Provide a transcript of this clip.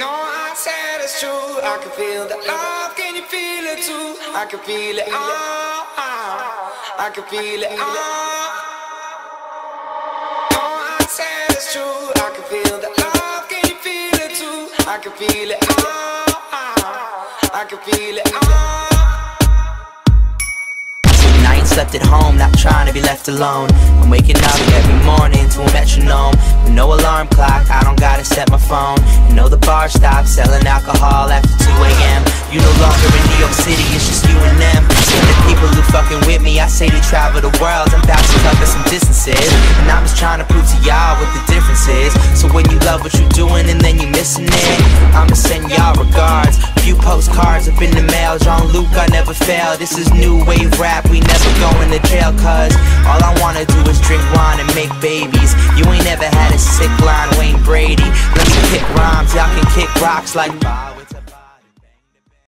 No, I said it's true. I can feel the love. Can you feel it too? I can feel it. I can feel it. No, I said it's true. I can feel the love. Can you feel it too? I can feel it. I can feel it. I ain't slept at home, not trying to be left alone. I'm waking up every morning to a metronome. With no alarm clock, I don't gotta set my phone. You know the bar stops selling alcohol after 2 a.m. You no longer in New York City, it's just you and them. And the people who fucking with me, I say they travel the world. I'm about to cover some distances, and I'm just trying to prove to y'all what the difference is. So when you love what you're doing and then you missing it, I'ma send y'all regards. Few postcards up in the mail. Jean-Luc, I never fail. This is new wave rap, we never going to jail. Cause all I wanna do is drink wine and make babies. You ain't never had a sick line, Wayne Brady. Let me kick rhymes, y'all can kick rocks like